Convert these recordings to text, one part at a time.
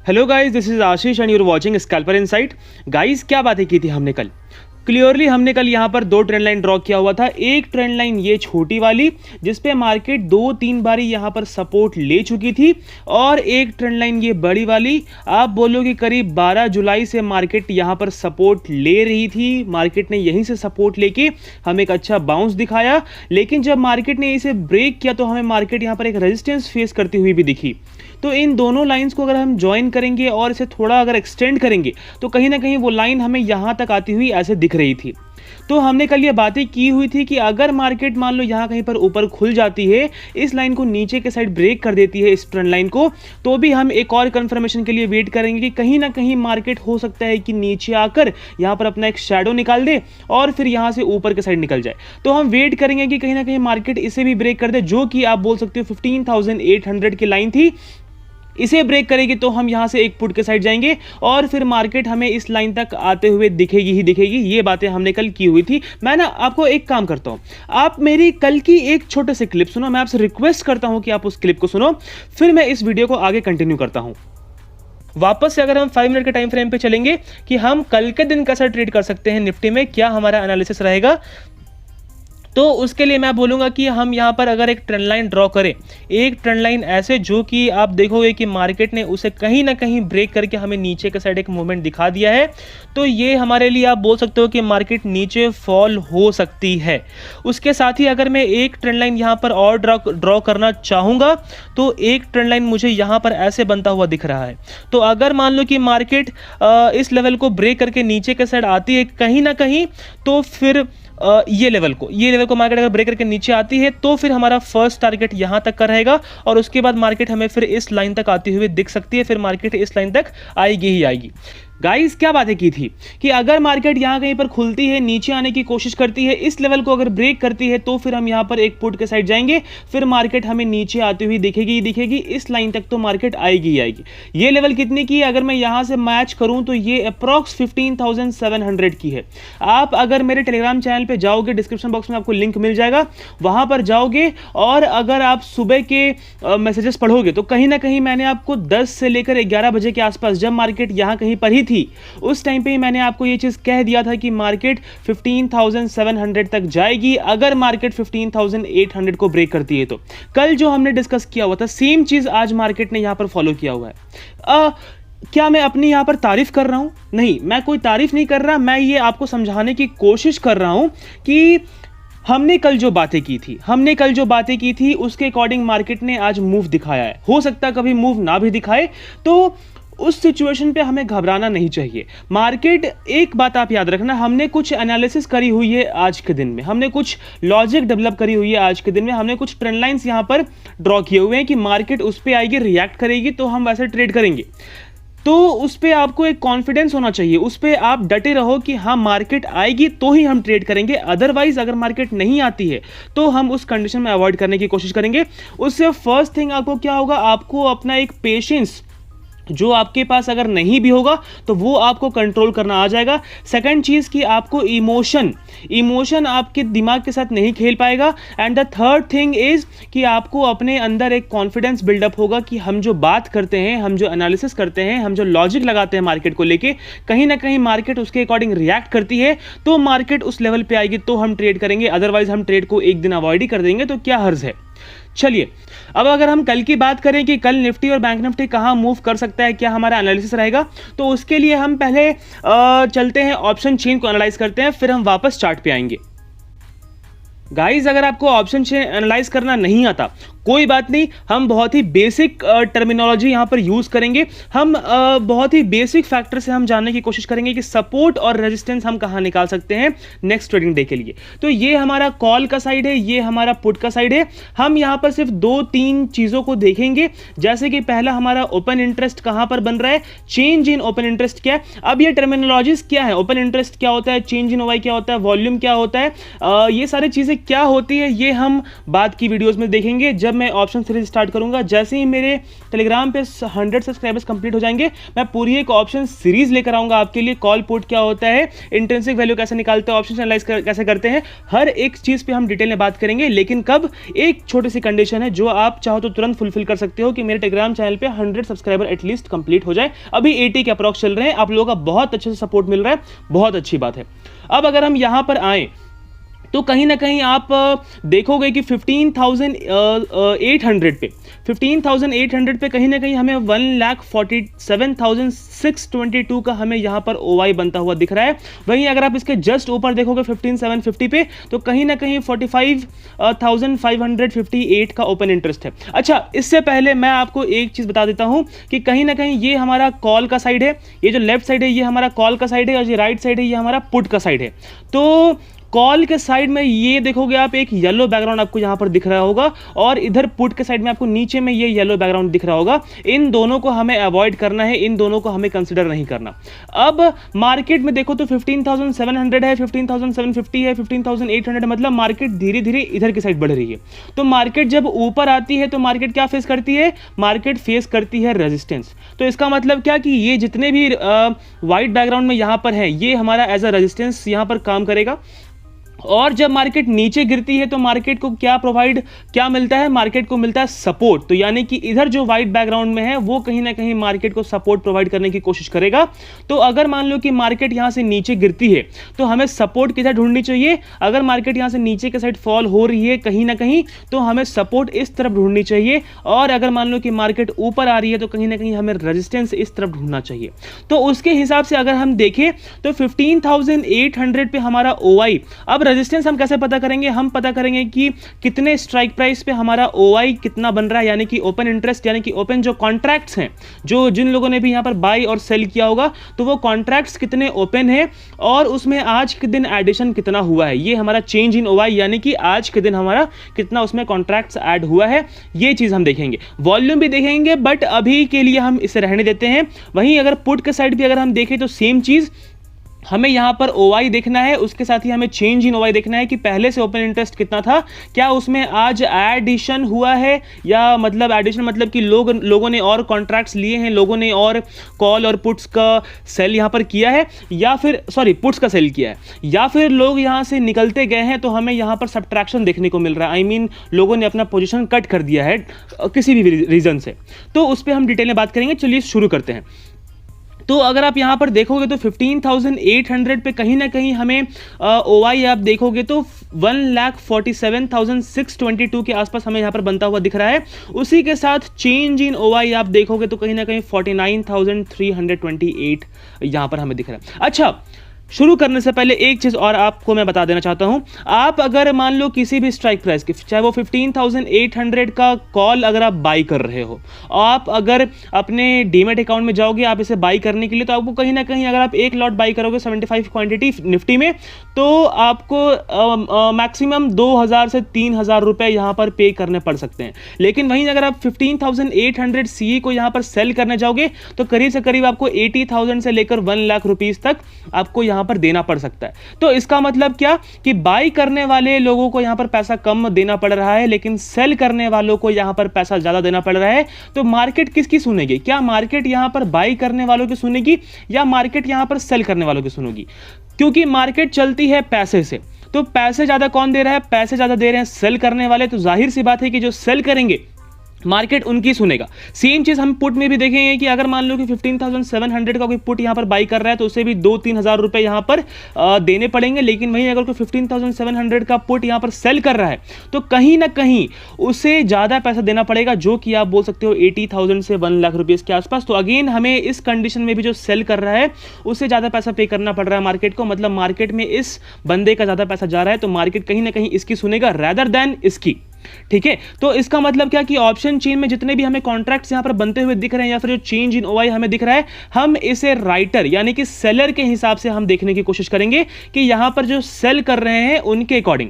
Hello guys, this is Ashish and your watching scalper insight. Guys, क्या बातें की थी हमने कल? क्लियरली हमने कल यहाँ पर दो ट्रेंड लाइन ड्रॉ किया हुआ था। एक ट्रेंड लाइन ये छोटी वाली जिसपे मार्केट दो तीन बारी यहाँ पर सपोर्ट ले चुकी थी, और एक ट्रेंड लाइन ये बड़ी वाली, आप बोलो कि करीब 12 जुलाई से मार्केट यहाँ पर सपोर्ट ले रही थी। मार्केट ने यहीं से सपोर्ट लेके हमें एक अच्छा बाउंस दिखाया, लेकिन जब मार्केट ने इसे ब्रेक किया तो हमें मार्केट यहाँ पर एक रेजिस्टेंस फेस करती हुई भी दिखी। तो इन दोनों लाइंस को अगर हम ज्वाइन करेंगे और इसे थोड़ा अगर एक्सटेंड करेंगे तो कहीं ना कहीं वो लाइन हमें यहाँ तक आती हुई ऐसे दिख रही थी। तो हमने कल ये बातें की हुई थी कि अगर मार्केट मान लो यहाँ कहीं पर ऊपर खुल जाती है, इस लाइन को नीचे के साइड ब्रेक कर देती है, इस ट्रेंड लाइन को, तो भी हम एक और कंफर्मेशन के लिए वेट करेंगे कि कहीं ना कहीं मार्केट हो सकता है कि नीचे आकर यहाँ पर अपना एक शैडो निकाल दे और फिर यहाँ से ऊपर के साइड निकल जाए। तो हम वेट करेंगे कि कहीं ना कहीं मार्केट इसे भी ब्रेक कर दे, जो कि आप बोल सकते हो 15,800 की लाइन थी। इसे ब्रेक करेगी तो हम यहां से एक पुट के साइड जाएंगे और फिर मार्केट हमें इस लाइन तक आते हुए दिखेगी ही दिखेगी। ये बातें हमने कल की हुई थी। मैं ना आपको एक काम करता हूं, आप मेरी कल की एक छोटे से क्लिप सुनो। मैं आपसे रिक्वेस्ट करता हूं कि आप उस क्लिप को सुनो, फिर मैं इस वीडियो को आगे कंटिन्यू करता हूं। वापस से अगर हम 5 मिनट के टाइम फ्रेम पे चलेंगे कि हम कल के दिन कैसा ट्रेड कर सकते हैं निफ्टी में, क्या हमारा एनालिसिस रहेगा, तो उसके लिए मैं बोलूँगा कि हम यहाँ पर अगर एक ट्रेंड लाइन ड्रॉ करें, एक ट्रेंड लाइन ऐसे जो कि आप देखोगे कि मार्केट ने उसे कहीं ना कहीं ब्रेक करके हमें नीचे के साइड एक मूवमेंट दिखा दिया है, तो ये हमारे लिए आप बोल सकते हो कि मार्केट नीचे फॉल हो सकती है। उसके साथ ही अगर मैं एक ट्रेंड लाइन यहाँ पर और ड्रॉ करना चाहूँगा तो एक ट्रेंड लाइन मुझे यहाँ पर ऐसे बनता हुआ दिख रहा है। तो अगर मान लो कि मार्केट इस लेवल को ब्रेक करके नीचे के साइड आती है कहीं ना कहीं, तो फिर ये लेवल को मार्केट अगर ब्रेक करके नीचे आती है तो फिर हमारा फर्स्ट टारगेट यहां तक का रहेगा, और उसके बाद मार्केट हमें फिर इस लाइन तक आती हुई दिख सकती है। फिर मार्केट इस लाइन तक आएगी ही आएगी। गाइस, क्या बातें की थी कि अगर मार्केट यहां कहीं पर खुलती है, नीचे आने की कोशिश करती है, इस लेवल को अगर ब्रेक करती है तो फिर हम यहां पर एक पुट के साइड जाएंगे, फिर मार्केट हमें नीचे आती हुई दिखेगी, इस लाइन तक तो मार्केट आएगी ही आएगी। ये लेवल कितनी की है? अगर मैं यहां से मैच करूं तो ये अप्रॉक्स 15,700 की है। आप अगर मेरे टेलीग्राम चैनल पे जाओगे, डिस्क्रिप्शन बॉक्स में आपको लिंक मिल जाएगा, वहां पर जाओगे और अगर आप सुबह के मैसेजेस पढ़ोगे तो कहीं ना कहीं मैंने आपको 10 से लेकर 11 बजे के आसपास, जब मार्केट यहां कहीं पर ही थी, उस टाइम पे ही मैंने आपको ये चीज कह दिया था कि मार्केट 15,700 तक जाएगी अगर मार्केट 15,800 को ब्रेक करती है। तो कल जो हमने डिस्कस किया हुआ था, सेम चीज आज मार्केट ने यहां पर फॉलो किया हुआ है। क्या मैं अपनी यहां पर तारीफ कर रहा हूं? नहीं, मैं कोई तारीफ नहीं कर रहा। मैं ये आपको समझाने की कोशिश कर रहा हूं कि हमने कल जो बातें की थी उसके अकॉर्डिंग मार्केट ने आज मूव दिखाया है। हो सकता है कभी मूव ना भी दिखाए, तो उस सिचुएशन पे हमें घबराना नहीं चाहिए। मार्केट, एक बात आप याद रखना, हमने कुछ एनालिसिस करी हुई है आज के दिन में, हमने कुछ लॉजिक डेवलप करी हुई है आज के दिन में, हमने कुछ ट्रेंड लाइंस यहां पर ड्रॉ किए हुए हैं कि मार्केट उस पर आएगी, रिएक्ट करेगी तो हम वैसे ट्रेड करेंगे। तो उस पर आपको एक कॉन्फिडेंस होना चाहिए, उस पर आप डटे रहो कि हाँ मार्केट आएगी तो ही हम ट्रेड करेंगे, अदरवाइज अगर मार्केट नहीं आती है तो हम उस कंडीशन में अवॉइड करने की कोशिश करेंगे। उससे फर्स्ट थिंग आपको क्या होगा, आपको अपना एक पेशेंस जो आपके पास अगर नहीं भी होगा तो वो आपको कंट्रोल करना आ जाएगा। सेकंड चीज कि आपको इमोशन आपके दिमाग के साथ नहीं खेल पाएगा। And the third thing is कि आपको अपने अंदर एक कॉन्फिडेंस बिल्डअप होगा कि हम जो बात करते हैं, हम जो एनालिसिस करते हैं, हम जो लॉजिक लगाते हैं मार्केट को लेके, कहीं ना कहीं मार्केट उसके अकॉर्डिंग रिएक्ट करती है तो मार्केट उस लेवल पे आएगी तो हम ट्रेड करेंगे, अदरवाइज हम ट्रेड को एक दिन अवॉइड ही कर देंगे, तो क्या हर्ज है। चलिए, अब अगर हम कल की बात करें कि कल निफ्टी और बैंक निफ्टी कहां मूव कर सकता है, क्या हमारा एनालिसिस रहेगा, तो उसके लिए हम पहले चलते हैं ऑप्शन चेन को एनालाइज करते हैं, फिर हम वापस चार्ट पे आएंगे। गाइज, अगर आपको ऑप्शन चेन एनालाइज करना नहीं आता कोई बात नहीं, हम बहुत ही बेसिक टर्मिनोलॉजी यहां पर यूज करेंगे। हम बहुत ही बेसिक फैक्टर से हम जानने की कोशिश करेंगे कि सपोर्ट और रेजिस्टेंस हम कहां निकाल सकते हैं नेक्स्ट ट्रेडिंग डे के लिए। तो ये हमारा कॉल का साइड है, ये हमारा पुट का साइड है। हम यहां पर सिर्फ 2-3 चीजों को देखेंगे, जैसे कि पहला हमारा ओपन इंटरेस्ट कहां पर बन रहा है, चेंज इन ओपन इंटरेस्ट क्या है। अब ये टर्मिनोलॉजीज क्या है, ओपन इंटरेस्ट क्या होता है, चेंज इन ओवाई क्या होता है, वॉल्यूम क्या होता है, ये सारी चीजें क्या होती है, ये हम बाद की वीडियोज में देखेंगे जब मैं ऑप्शन सीरीज स्टार्ट करूंगा, जैसे ही मेरे टेलीग्राम पे 100 सब्सक्राइबर्स कंप्लीट हो जाएंगे, मैं पूरी एक ऑप्शन सीरीज लेकर आऊंगा आपके लिए। कॉल पुट क्या होता है, इंट्रिंसिक वैल्यू कैसे निकालते हैं, ऑप्शन एनालाइज कैसे करते हैं, हर एक चीज पे हम डिटेल में बात करेंगे। लेकिन कब, एक छोटी सी कंडीशन है जो आप चाहो तो तुरंत फुलफिल कर सकते हो कि मेरे टेलीग्राम चैनल पे 100 सब्सक्राइबर एटलीस्ट कंप्लीट हो जाए। अभी 80 के अप्रॉक्स चल रहे हैं, आप लोगों का बहुत अच्छे से सपोर्ट मिल रहा है, बहुत अच्छी बात है। अब अगर हम यहां पर आए तो कहीं ना कहीं आप देखोगे कि 15,800 पे कहीं ना कहीं हमें 1,47,622 का हमें यहाँ पर OI बनता हुआ दिख रहा है। वहीं अगर आप इसके जस्ट ऊपर देखोगे 15,750 पे, तो कहीं ना कहीं 45,558 का ओपन इंटरेस्ट है। अच्छा, इससे पहले मैं आपको एक चीज़ बता देता हूँ कि कहीं ना कहीं ये हमारा कॉल का साइड है, ये जो लेफ्ट साइड है ये हमारा कॉल का साइड है, और ये राइट साइड है ये हमारा पुट का साइड है। तो कॉल के साइड में ये देखोगे आप, एक येलो बैकग्राउंड आपको यहां पर दिख रहा होगा, और इधर पुट के साइड में आपको नीचे में ये येलो बैकग्राउंड दिख रहा होगा। इन दोनों को हमें अवॉइड करना है, इन दोनों को हमें कंसिडर नहीं करना। अब मार्केट में देखो तो 15,700 है, 15,750 है, 15,800, मतलब मार्केट धीरे धीरे इधर की साइड बढ़ रही है। तो मार्केट जब ऊपर आती है तो मार्केट क्या फेस करती है, मार्केट फेस करती है रेजिस्टेंस। तो इसका मतलब क्या कि ये जितने भी व्हाइट बैकग्राउंड में यहां पर है, ये हमारा एज अ रेजिस्टेंस यहां पर काम करेगा। और जब मार्केट नीचे गिरती है तो मार्केट को क्या मिलता है, मार्केट को मिलता है सपोर्ट। तो यानी कि इधर जो व्हाइट बैकग्राउंड में है वो कहीं ना कहीं मार्केट को सपोर्ट प्रोवाइड करने की कोशिश करेगा। तो अगर मान लो कि मार्केट यहां से नीचे गिरती है तो हमें सपोर्ट किधर ढूंढनी चाहिए, अगर मार्केट यहां से नीचे के साइड फॉल हो रही है कहीं ना कहीं, तो हमें सपोर्ट इस तरफ ढूंढनी चाहिए। और अगर मान लो कि मार्केट ऊपर आ रही है तो कहीं ना कहीं हमें रेजिस्टेंस इस तरफ ढूंढना चाहिए। तो उसके हिसाब से अगर हम देखें तो 15,800 पे हमारा OI। अब रेजिस्टेंस हम कैसे पता करेंगे, हम पता करेंगे कि कितने स्ट्राइक प्राइस पे हमारा OI कितना बन रहा है, यानी कि ओपन इंटरेस्ट, यानी कि ओपन जो कॉन्ट्रैक्ट्स हैं, जो जिन लोगों ने भी यहां पर बाय और सेल किया होगा, तो वो कॉन्ट्रैक्ट्स कितने ओपन है और उसमें आज के दिन एडिशन कितना हुआ है। ये हमारा चेंज इन OI, यानी कि आज के दिन हमारा कितना उसमें कॉन्ट्रैक्ट्स ऐड हुआ है, ये चीज हम देखेंगे। वॉल्यूम भी देखेंगे, बट अभी के लिए हम इसे रहने देते हैं। वहीं अगर पुट के साइड भी अगर हम देखें तो सेम चीज, हमें यहां पर OI देखना है, उसके साथ ही हमें चेंज इन OI देखना है कि पहले से ओपन इंटरेस्ट कितना था, क्या उसमें आज एडिशन हुआ है, या मतलब एडिशन मतलब कि लोगों ने और कॉन्ट्रैक्ट्स लिए हैं, लोगों ने और कॉल और पुट्स का सेल यहां पर किया है, या फिर पुट्स का सेल किया है, या फिर लोग यहां से निकलते गए हैं तो हमें यहां पर सब्ट्रैक्शन देखने को मिल रहा है। आई मीन लोगों ने अपना पोजीशन कट कर दिया है किसी भी रीजन से। तो उस पर हम डिटेल में बात करेंगे। चलिए शुरू करते हैं। तो अगर आप यहां पर देखोगे तो 15,800 पे कहीं ना कहीं हमें OI आप देखोगे तो 1,47,622 के आसपास हमें यहां पर बनता हुआ दिख रहा है। उसी के साथ चेंज इन OI आप देखोगे तो कहीं ना कहीं 49,328 यहां पर हमें दिख रहा है। अच्छा, शुरू करने से पहले एक चीज और आपको मैं बता देना चाहता हूं। आप अगर मान लो किसी भी स्ट्राइक प्राइस की, चाहे वो 15,800 का कॉल अगर आप बाई कर रहे हो, आप अगर अपने डीमेट अकाउंट में जाओगे आप इसे बाई करने के लिए, तो आपको कहीं ना कहीं अगर आप एक लॉट बाई करोगे 75 क्वांटिटी निफ्टी में, तो आपको मैक्सिमम 2,000 से 3,000 रुपए यहां पर पे करने पड़ सकते हैं। लेकिन वहीं अगर आप 15,800 CE को यहां पर सेल करने जाओगे तो करीब से करीब आपको 80,000 से लेकर 1 लाख रुपीस तक आपको यहां पर देना पड़ सकता है। तो इसका मतलब क्या कि बाई करने वाले लोगों को यहां पर पैसा कम देना पड़ रहा है, लेकिन सेल करने वालों को यहां पर पैसा ज्यादा देना पड़ रहा है। तो मार्केट किसकी सुनेगी? क्या मार्केट यहां पर बाई करने वालों की सुनेगी या मार्केट यहां पर सेल करने वालों की सुनेगी? क्योंकि मार्केट चलती है पैसे से, तो पैसे ज्यादा कौन दे रहा है? पैसे ज्यादा दे रहे हैं सेल करने वाले। तो जाहिर सी बात है कि जो सेल करेंगे मार्केट उनकी सुनेगा। सेम चीज हम पुट में भी देखेंगे कि अगर मान लो कि 15,700 का कोई पुट यहां पर बाई कर रहा है तो उसे भी 2-3 हजार रुपए यहां पर देने पड़ेंगे। लेकिन वहीं अगर कोई 15,700 का पुट यहां पर सेल कर रहा है तो कहीं ना कहीं उसे ज्यादा पैसा देना पड़ेगा, जो कि आप बोल सकते हो 80,000 से 1 लाख रुपए के आसपास। तो अगेन हमें इस कंडीशन में भी जो सेल कर रहा है उसे ज्यादा पैसा पे करना पड़ रहा है मार्केट को। मतलब मार्केट में इस बंदे का ज्यादा पैसा जा रहा है, तो मार्केट कहीं ना कहीं इसकी सुनेगा रैदर देन इसकी। ठीक है, तो इसका मतलब क्या कि ऑप्शन चेन में जितने भी हमें कॉन्ट्रैक्ट्स यहां पर बनते हुए दिख रहे हैं या फिर जो चेंज इन OI हमें दिख रहा है, हम इसे राइटर यानी कि सेलर के हिसाब से हम देखने की कोशिश करेंगे कि यहां पर जो सेल कर रहे हैं उनके अकॉर्डिंग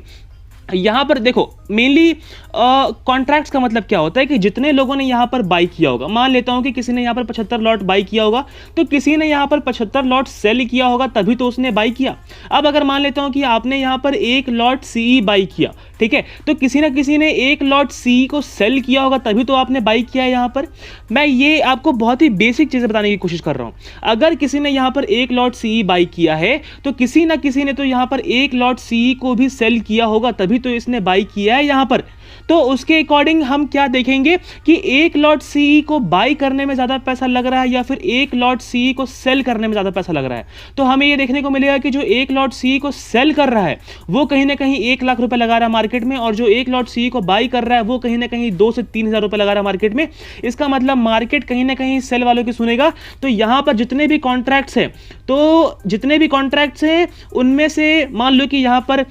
यहाँ पर देखो मेनली कॉन्ट्रैक्ट्स का मतलब क्या होता है कि जितने लोगों ने यहाँ पर बाई किया होगा, मान लेता हूँ कि किसी ने यहाँ पर 75 लॉट बाई किया होगा, तो किसी ने यहाँ पर 75 लॉट सेल किया होगा तभी तो उसने बाई किया। अब अगर मान लेता हूँ कि आपने यहाँ पर एक लॉट सीई बाई किया, ठीक है, तो किसी ना किसी ने एक लॉट सीई को सेल किया होगा तभी तो आपने बाई किया है। यहाँ पर मैं ये आपको बहुत ही बेसिक चीज़ें बताने की कोशिश कर रहा हूँ। अगर किसी ने यहाँ पर एक लॉट सीई बाई किया है तो किसी ना किसी ने तो यहाँ पर एक लॉट सीई को भी सेल किया होगा तभी तो इसने बाई किया है यहाँ पर। तो उसके अकॉर्डिंग हम क्या देखेंगे कि एक लॉट सीई को बाई करने में ज़्यादा पैसा लग रहा है या फिर एक लॉट सीई को सेल करने में ज़्यादा पैसा लग रहा है। तो हमें ये देखने को मिलेगा कि जो एक लॉट सीई को सेल कर रहा है वो कहीं ना कहीं 1 लाख रुपए लगा रहा है मार्केट में, और जो एक लॉट सीई को बाई कर रहा है वो कहीं ना कहीं 2 से 3 हज़ार रुपए लगा रहा है मार्केट में। इसका मतलब मार्केट कहीं ना कहीं सेल वालों की सुनेगा। तो यहाँ पर जितने भी कॉन्ट्रैक्ट्स हैं, तो जितने भी कॉन्ट्रैक्ट्स हैं उनमें से मान लो कि यहाँ पर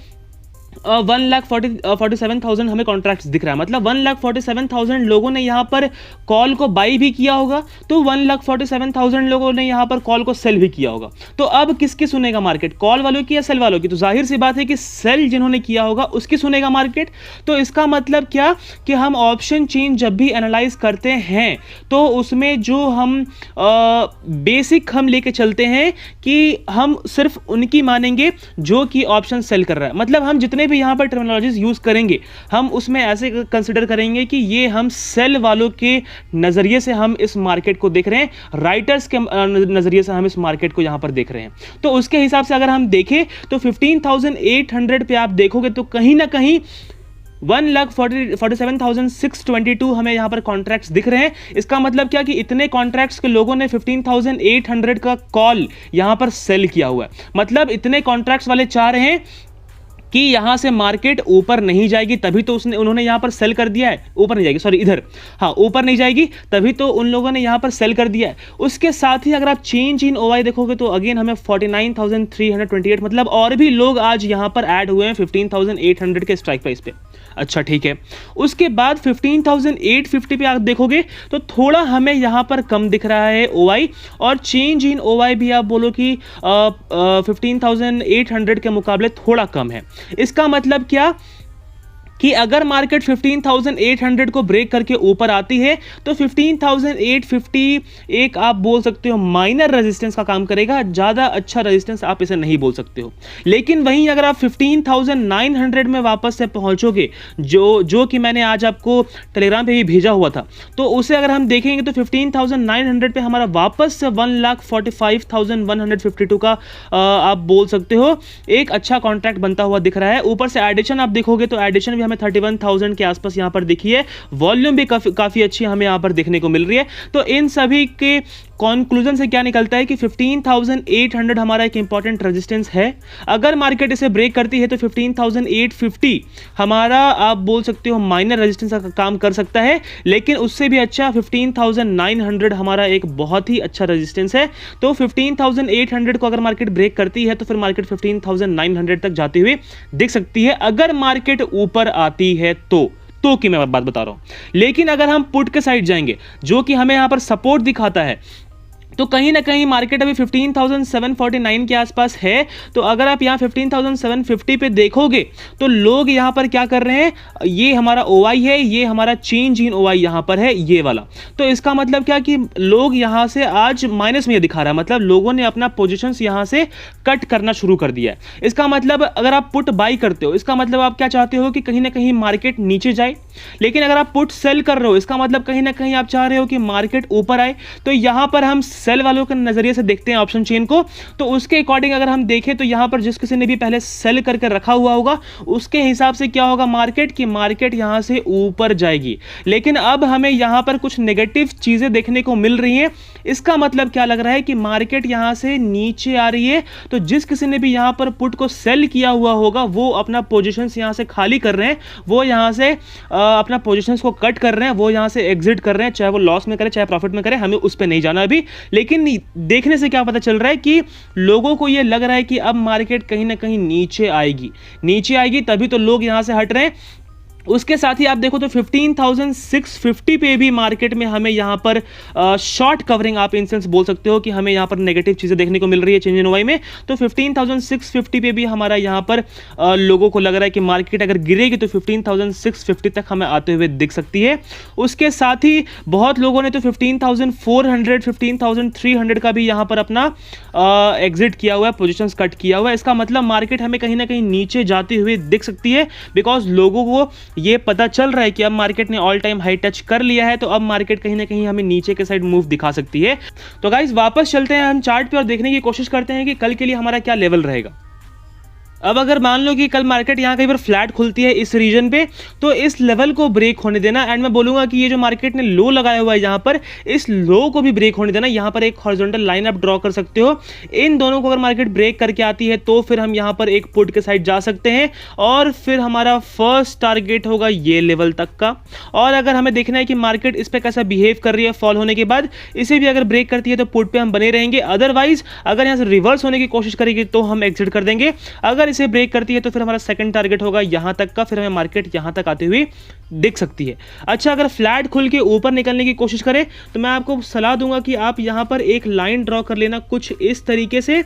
1,47,000 हमें कॉन्ट्रैक्ट्स दिख रहा है, मतलब 1,47,000 लोगों ने यहाँ पर कॉल को बाई भी किया होगा, तो 1,47,000 लोगों ने यहाँ पर कॉल को सेल भी किया होगा। तो अब किसकी सुनेगा मार्केट, कॉल वालों की या सेल वालों की? तो जाहिर सी बात है कि सेल जिन्होंने किया होगा उसकी सुनेगा मार्केट। तो इसका मतलब क्या कि हम ऑप्शन चेन जब भी एनालाइज करते हैं तो उसमें जो हम बेसिक हम लेके चलते हैं कि हम सिर्फ उनकी मानेंगे जो कि ऑप्शन सेल कर रहा है। मतलब हम जितने भी यहाँ पर टर्मिनोलॉजीज यूज करेंगे हम उसमें ऐसे कंसिडर करेंगे कि ये हम सेल वालों के नजरिए से हम इस मार्केट को देख रहे हैं, राइटर्स के नजरिए से हम इस मार्केट को यहाँ पर देख रहे हैं। तो उसके हिसाब से अगर हम देखें तो 15,800 पे आप देखोगे तो कहीं ना कहीं 1,47,622 हमें यहां पर कॉन्ट्रैक्ट्स दिख रहे हैं। इसका मतलब क्या कि इतने कॉन्ट्रैक्ट्स के लोगों ने 15,800 का कॉल यहां पर सेल किया हुआ है। मतलब इतने कॉन्ट्रैक्ट्स वाले चाह रहे हैं कि यहां से मार्केट ऊपर नहीं जाएगी तभी तो उन्होंने यहां पर सेल कर दिया है। ऊपर नहीं जाएगी, सॉरी इधर, हाँ ऊपर नहीं जाएगी तभी तो उन लोगों ने यहां पर सेल कर दिया है। उसके साथ ही अगर आप चेंज इन ओवाई देखोगे तो अगेन हमें 49,328 मतलब और भी लोग आज यहां पर ऐड हुए हैं 15,800 के स्ट्राइक प्राइस पे। अच्छा ठीक है, उसके बाद 15,850 पे आप देखोगे तो थोड़ा हमें यहां पर कम दिख रहा है ओवाई, और चेंज इन ओवाई भी आप बोलो कि 15,800 के मुकाबले थोड़ा कम है। इसका मतलब क्या कि अगर मार्केट 15,800 को ब्रेक करके ऊपर आती है तो 15,850 एक आप बोल सकते हो माइनर रेजिस्टेंस का काम करेगा, ज़्यादा अच्छा रेजिस्टेंस आप इसे नहीं बोल सकते हो। लेकिन वहीं अगर आप 15,900 में वापस से पहुंचोगे, जो कि मैंने आज आपको टेलीग्राम पे भी भेजा हुआ था, तो उसे अगर हम देखेंगे तो 15,900 पे हमारा वापस से 1,45,152 का आप बोल सकते हो एक अच्छा कॉन्ट्रैक्ट बनता हुआ दिख रहा है। ऊपर से एडिशन आप देखोगे तो एडिशन भी हमें 31,000 के आसपास यहां पर दिखी है, वॉल्यूम भी काफी अच्छी हमें यहां पर देखने को मिल रही है। तो इन सभी के कंक्लूजन से क्या निकलता है कि 15,800 हमारा एक इंपॉर्टेंट रेजिस्टेंस है। अगर मार्केट इसे ब्रेक करती है तो 15,850 हमारा आप बोल सकते हो माइनर रेजिस्टेंस का काम कर सकता है, लेकिन उससे भी अच्छा 15,900 हमारा एक बहुत ही अच्छा रेजिस्टेंस है। तो 15,800 को अगर मार्केट ब्रेक करती है तो फिर मार्केट 15,900 तक जाती हुई दिख सकती है अगर मार्केट ऊपर आती है तो की मैं बात बता रहा हूं। लेकिन अगर हम पुट के साइड जाएंगे जो कि हमें यहां पर सपोर्ट दिखाता है, तो कहीं ना कहीं मार्केट अभी 15,749 के आसपास है। तो अगर आप यहाँ 15,750 पे देखोगे तो लोग यहाँ पर क्या कर रहे हैं, ये हमारा ओवाई है, ये हमारा चेंज इन ओवाई यहाँ पर है ये वाला। तो इसका मतलब क्या कि लोग यहाँ से आज माइनस में ये दिखा रहा है, मतलब लोगों ने अपना पोजीशंस यहाँ से कट करना शुरू कर दिया है। इसका मतलब अगर आप पुट बाई करते हो, इसका मतलब आप क्या चाहते हो कि कहीं ना कहीं मार्केट नीचे जाए। लेकिन अगर आप पुट सेल कर रहे हो, इसका मतलब कहीं ना कहीं आप चाह रहे हो कि मार्केट ऊपर आए। तो यहाँ पर हम सेल वालों के नजरिए से देखते हैं ऑप्शन चेन को, तो उसके अकॉर्डिंग अगर हम देखें तो यहां पर जिस किसी ने भी पहले सेल करके रखा हुआ होगा उसके हिसाब से क्या होगा मार्केट की मार्केट यहां से ऊपर जाएगी। लेकिन अब हमें यहां पर कुछ नेगेटिव चीजें देखने को मिल रही हैं। इसका मतलब क्या लग रहा है कि मार्केट यहां से नीचे आ रही है। तो जिस किसी ने भी यहां पर पुट को सेल किया हुआ होगा वो अपना पोजीशंस यहां से खाली कर रहे हैं, वो यहां से अपना पोजीशंस को कट कर रहे हैं, वो यहां से एग्जिट कर रहे हैं, चाहे वो लॉस में करे चाहे प्रॉफिट में करे, हमें उस पर नहीं जाना अभी। लेकिन देखने से क्या पता चल रहा है कि लोगों को यह लग रहा है कि अब मार्केट कहीं ना कहीं नीचे आएगी तभी तो लोग यहां से हट रहे हैं। उसके साथ ही आप देखो तो 15,650 पे भी मार्केट में हमें यहाँ पर शॉर्ट कवरिंग, आप इन सेंस बोल सकते हो कि हमें यहाँ पर नेगेटिव चीज़ें देखने को मिल रही है चेंज इन वाई में। तो 15,650 पे भी हमारा यहाँ पर लोगों को लग रहा है कि मार्केट अगर गिरेगी तो 15,650 तक हमें आते हुए दिख सकती है। उसके साथ ही बहुत लोगों ने तो 15,400 15,300 का भी यहाँ पर अपना एग्जिट किया हुआ है, पोजिशंस कट किया हुआ है। इसका मतलब मार्केट हमें कहीं ना कहीं नीचे जाती हुई दिख सकती है, बिकॉज लोगों को ये पता चल रहा है कि अब मार्केट ने ऑल टाइम हाई टच कर लिया है, तो अब मार्केट कहीं ना कहीं हमें नीचे के साइड मूव दिखा सकती है। तो गाइस वापस चलते हैं हम चार्ट पे और देखने की कोशिश करते हैं कि कल के लिए हमारा क्या लेवल रहेगा। अब अगर मान लो कि कल मार्केट यहाँ कहीं पर फ्लैट खुलती है इस रीजन पे, तो इस लेवल को ब्रेक होने देना। एंड मैं बोलूंगा कि ये जो मार्केट ने लो लगाया हुआ है यहाँ पर, इस लो को भी ब्रेक होने देना। यहाँ पर एक हॉरिजॉन्टल लाइन आप ड्रॉ कर सकते हो। इन दोनों को अगर मार्केट ब्रेक करके आती है तो फिर हम यहाँ पर एक पुट के साइड जा सकते हैं, और फिर हमारा फर्स्ट टारगेट होगा ये लेवल तक का। और अगर हमें देखना है कि मार्केट इस पर कैसा बिहेव कर रही है फॉल होने के बाद, इसे भी अगर ब्रेक करती है तो पुट पे हम बने रहेंगे। अदरवाइज अगर यहाँ से रिवर्स होने की कोशिश करेगी तो हम एग्जिट कर देंगे। अगर इसे ब्रेक करती है तो फिर हमारा सेकंड टारगेट होगा यहां तक का, फिर हमें मार्केट यहां तक आती हुई दिख सकती है। अच्छा, अगर फ्लैट खुल के ऊपर निकलने की कोशिश करे तो मैं आपको सलाह दूंगा कि आप यहां पर एक लाइन ड्रॉ कर लेना कुछ इस तरीके से,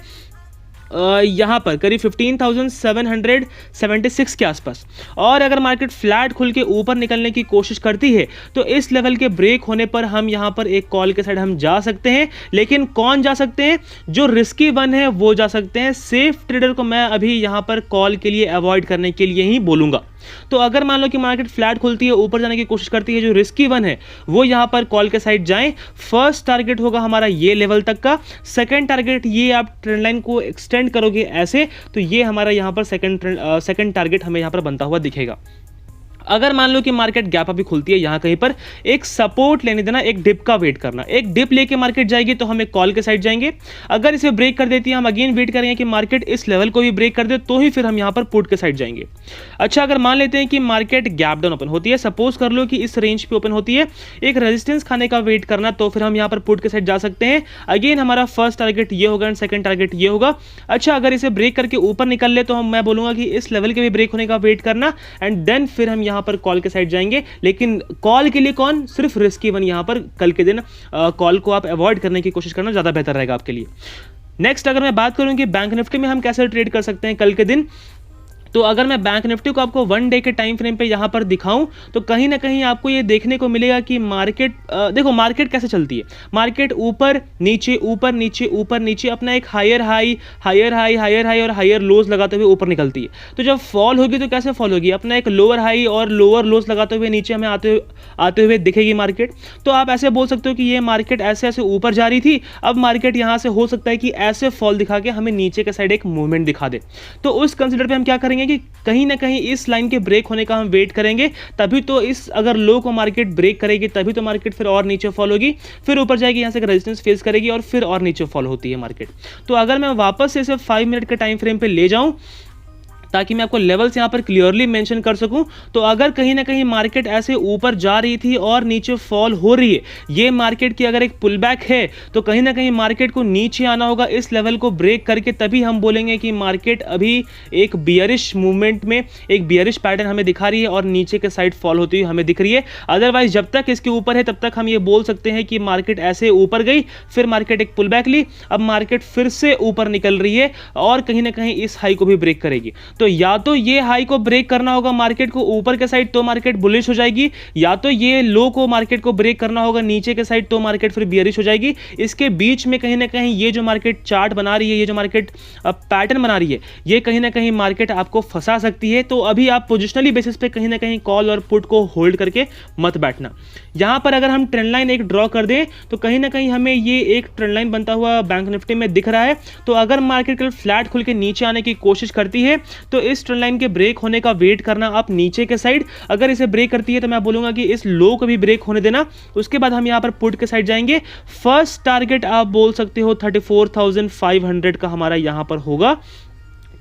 यहाँ पर करीब 15,776 के आसपास। और अगर मार्केट फ्लैट खुल के ऊपर निकलने की कोशिश करती है तो इस लेवल के ब्रेक होने पर हम यहाँ पर एक कॉल के साइड हम जा सकते हैं। लेकिन कौन जा सकते हैं? जो रिस्की वन है वो जा सकते हैं। सेफ ट्रेडर को मैं अभी यहाँ पर कॉल के लिए अवॉइड करने के लिए ही बोलूँगा। तो अगर मान लो कि मार्केट फ्लैट खुलती है, ऊपर जाने की कोशिश करती है, जो रिस्की वन है वो यहां पर कॉल के साइड जाएं। फर्स्ट टारगेट होगा हमारा ये लेवल तक का। सेकंड टारगेट, ये आप ट्रेंड लाइन को एक्सटेंड करोगे ऐसे तो ये हमारा यहां पर सेकंड टारगेट हमें यहां पर बनता हुआ दिखेगा। अगर मान लो कि मार्केट गैप अभी खुलती है यहां कहीं पर, एक सपोर्ट लेने देना, एक डिप का वेट करना। एक डिप लेके मार्केट जाएगी तो हम एक कॉल के साइड जाएंगे। अगर इसे ब्रेक कर देती है, हम अगेन वेट करेंगे कि मार्केट इस लेवल को भी ब्रेक कर दे, तो ही फिर हम यहां पर पुट के साइड जाएंगे। अच्छा, अगर मान लेते हैं कि मार्केट गैप डाउन ओपन होती है, सपोज कर लो कि इस रेंज पे ओपन होती है, एक रेजिस्टेंस खाने का वेट करना, तो फिर हम यहां पर पुट के साइड जा सकते हैं। अगेन हमारा फर्स्ट टारगेट ये होगा एंड सेकंड टारगेट ये होगा। अच्छा, अगर इसे ब्रेक करके ऊपर निकल ले तो मैं बोलूंगा कि इस लेवल के भी ब्रेक होने का वेट करना, एंड देन फिर हम यहां पर कॉल के साइड जाएंगे। लेकिन कॉल के लिए कौन? सिर्फ रिस्की वन। यहां पर कल के दिन कॉल को आप अवॉइड करने की कोशिश करना ज्यादा बेहतर रहेगा आपके लिए। नेक्स्ट, अगर मैं बात करूं कि बैंक निफ्टी में हम कैसे ट्रेड कर सकते हैं कल के दिन, तो अगर मैं बैंक निफ्टी को आपको 1 डे के टाइम फ्रेम पे यहां पर दिखाऊं तो कहीं ना कहीं आपको ये देखने को मिलेगा कि मार्केट, देखो मार्केट कैसे चलती है। मार्केट ऊपर नीचे ऊपर नीचे ऊपर नीचे अपना एक higher high higher high higher high और हायर लोज लगाते हुए ऊपर निकलती है। तो जब फॉल होगी तो कैसे फॉल होगी? अपना एक लोअर हाई और लोअर लोज लगाते हुए नीचे हमें आते हुए दिखेगी मार्केट। तो आप ऐसे बोल सकते हो कि ये मार्केट ऐसे ऐसे ऊपर जा रही थी, अब मार्केट यहां से हो सकता है कि ऐसे फॉल दिखा के हमें नीचे के साइड एक मूवमेंट दिखा दे। तो उस कंसिडर पे हम क्या करेंगे कि कहीं ना कहीं इस लाइन के ब्रेक होने का हम वेट करेंगे, तभी तो इस अगर लो को मार्केट ब्रेक करेगी तभी तो मार्केट फिर और नीचे फॉल होगी, फिर ऊपर जाएगी, यहां से रेजिस्टेंस फेस करेगी और फिर और नीचे फॉल होती है मार्केट। तो अगर मैं वापस से इसे 5 मिनट के टाइम फ्रेम पे ले जाऊं ताकि मैं आपको लेवल्स यहां पर क्लियरली मेंशन कर सकूं, तो अगर कहीं ना कहीं मार्केट ऐसे ऊपर जा रही थी और नीचे फॉल हो रही है, ये मार्केट की अगर एक पुल बैक है, तो कहीं ना कहीं मार्केट को नीचे आना होगा इस लेवल को ब्रेक करके, तभी हम बोलेंगे कि मार्केट अभी एक बियरिश मूवमेंट में, एक बियरिश पैटर्न हमें दिखा रही है और नीचे के साइड फॉल होती हुई हमें दिख रही है। अदरवाइज जब तक इसके ऊपर है तब तक हम ये बोल सकते हैं कि मार्केट ऐसे ऊपर गई, फिर मार्केट एक पुल बैक ली, अब मार्केट फिर से ऊपर निकल रही है और कहीं ना कहीं इस हाई को भी ब्रेक करेगी। तो या तो ये हाई को ब्रेक करना होगा मार्केट को ऊपर के साइड, तो मार्केट बुलिश हो जाएगी, या तो ये लो को मार्केट को ब्रेक करना होगा नीचे के साइड, तो मार्केट फिर बियरिश हो जाएगी। इसके बीच में कहीं ना कहीं ये जो मार्केट चार्ट बना रही है, ये जो मार्केट पैटर्न बना रही है, ये कहीं ना कहीं मार्केट आपको फंसा सकती है। तो अभी आप पोजिशनली बेसिस पे कहीं ना कहीं कॉल और पुट को होल्ड करके मत बैठना। यहां पर अगर हम ट्रेंड लाइन एक ड्रॉ कर दें तो कहीं ना कहीं हमें ये एक ट्रेंड लाइन बनता हुआ बैंक निफ्टी में दिख रहा है। तो अगर मार्केट कल फ्लैट खुल के नीचे आने की कोशिश करती है तो इस ट्रेंड लाइन के ब्रेक होने का वेट करना आप नीचे के साइड। अगर इसे ब्रेक करती है तो मैं बोलूंगा कि इस लो को भी ब्रेक होने देना, उसके बाद हम यहां पर पुट के साइड जाएंगे। फर्स्ट टारगेट आप बोल सकते हो 34,500 का हमारा यहां पर होगा।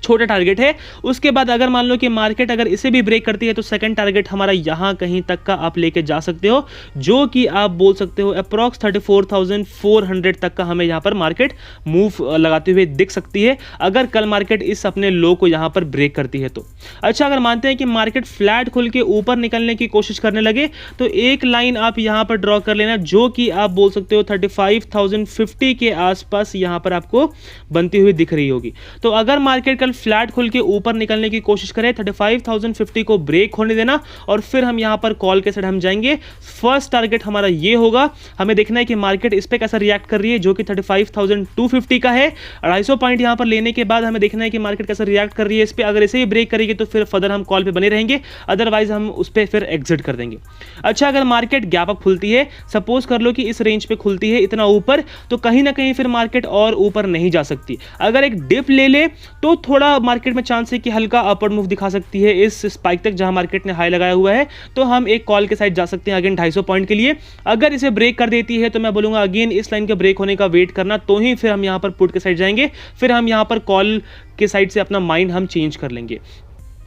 छोटा टारगेट है। उसके बाद अगर मान लो कि मार्केट अगर इसे भी ब्रेक करती है तो सेकंड टारगेट हमारा यहां कहीं तक का आप लेके जा सकते हो, जो कि आप बोल सकते हो अप्रॉक्स 34,400 तक का हमें यहां पर मार्केट मूव लगाते हुए दिख सकती है, अगर कल मार्केट इस अपने लो को यहां पर ब्रेक करती है तो। अच्छा, अगर मानते हैं कि मार्केट फ्लैट खुल के ऊपर निकलने की कोशिश करने लगे तो एक लाइन आप यहां पर ड्रॉ कर लेना, जो कि आप बोल सकते हो 35,050 के आसपास यहां पर आपको बनती हुई दिख रही होगी। तो अगर मार्केट फ्लैट खुल के ऊपर निकलने की कोशिश करें, 35,050 को ब्रेक होने देना और फिर हम यहां पर कॉल के साइड हम जाएंगे। फर्स्ट टारगेट हमारा ये होगा, हमें देखना है कि मार्केट इस पे कैसा रिएक्ट कर रही है, जो कि 35,250 का है। 250 पॉइंट यहां पर लेने के बाद हमें देखना है कि मार्केट कैसा रिएक्ट कर रही है इस पे। अगर इसे ही ब्रेक करेगी तो फिर फर्दर हम कॉल पे बने रहेंगे, अदरवाइज हम उस पर फिर एग्जिट कर देंगे। अच्छा, अगर मार्केट गैप अप खुलती है, सपोज कर लो कि इस रेंज पे खुलती है इतना ऊपर, तो कहीं ना कहीं फिर मार्केट और ऊपर नहीं जा सकती। अगर एक डिप ले ले तो थोड़ा मार्केट में चांस है कि हल्का अपवर्ड मूव दिखा सकती है इस स्पाइक तक जहां मार्केट ने हाई लगाया हुआ है, तो हम एक कॉल के साइड जा सकते हैं अगेन 250 पॉइंट के लिए। अगर इसे ब्रेक कर देती है तो मैं बोलूंगा अगेन इस लाइन के ब्रेक होने का वेट करना, तो ही फिर हम यहां पर पुट के साइड जाएंगे, फिर हम यहां पर कॉल के साइड से अपना माइंड हम चेंज कर लेंगे।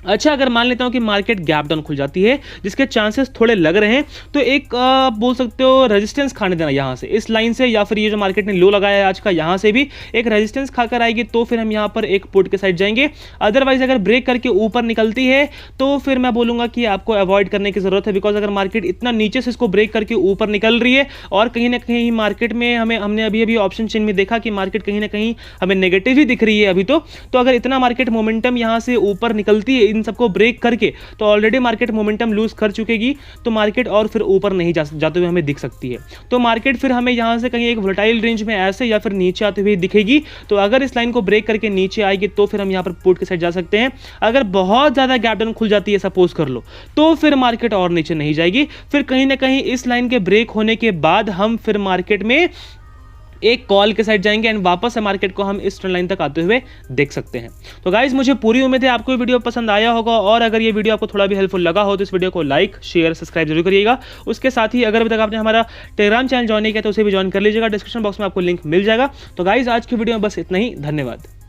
अच्छा, अगर मान लेता हूं कि मार्केट गैप डाउन खुल जाती है जिसके चांसेस थोड़े लग रहे हैं, तो एक बोल सकते हो रेजिस्टेंस खाने देना यहां से, इस लाइन से, या फिर ये जो मार्केट ने लो लगाया है आज का यहां से भी एक रेजिस्टेंस खाकर आएगी, तो फिर हम यहां पर एक पुट के साइड जाएंगे। अदरवाइज अगर ब्रेक करके ऊपर निकलती है तो फिर मैं बोलूंगा कि आपको अवॉइड करने की जरूरत है, बिकॉज अगर मार्केट इतना नीचे से इसको ब्रेक करके ऊपर निकल रही है और कहीं ना कहीं मार्केट में हमने अभी ऑप्शन चेन में देखा कि मार्केट कहीं ना कहीं हमें नेगेटिव ही दिख रही है अभी तो अगर इतना मार्केट मोमेंटम यहां से ऊपर निकलती है इन सबको ब्रेक करके, तो ऑलरेडी मार्केट मोमेंटम लूज कर चुकेगी, तो मार्केट और फिर ऊपर नहीं जाते हुए हमें दिख सकती है। तो मार्केट फिर हमें यहां से कहीं एक वोलेटाइल रेंज में ऐसे या फिर नीचे आते हुए दिखेगी। तो अगर इस लाइन को ब्रेक करके नीचे आएगी तो फिर हम यहां पर पुट के साइड जा सकते हैं। अगर बहुत ज्यादा गैप डाउन खुल जाती है सपोज कर लो, तो फिर मार्केट और नीचे नहीं जाएगी, फिर कहीं ना कहीं इस लाइन के ब्रेक होने के बाद हम फिर मार्केट में एक कॉल के साइड जाएंगे एंड वापस से मार्केट को हम इस ट्रेंड लाइन तक आते हुए देख सकते हैं। तो गाइज, मुझे पूरी उम्मीद है आपको ये वीडियो पसंद आया होगा, और अगर ये वीडियो आपको थोड़ा भी हेल्पफुल लगा हो तो इस वीडियो को लाइक शेयर सब्सक्राइब जरूर करिएगा। उसके साथ ही अगर अभी तक आपने हमारा टेलीग्राम चैनल ज्वाइन नहीं किया तो उसे भी ज्वाइन कर लीजिएगा, डिस्क्रिप्शन बॉक्स में आपको लिंक मिल जाएगा। तो गाइज, आज की वीडियो में बस इतना ही, धन्यवाद।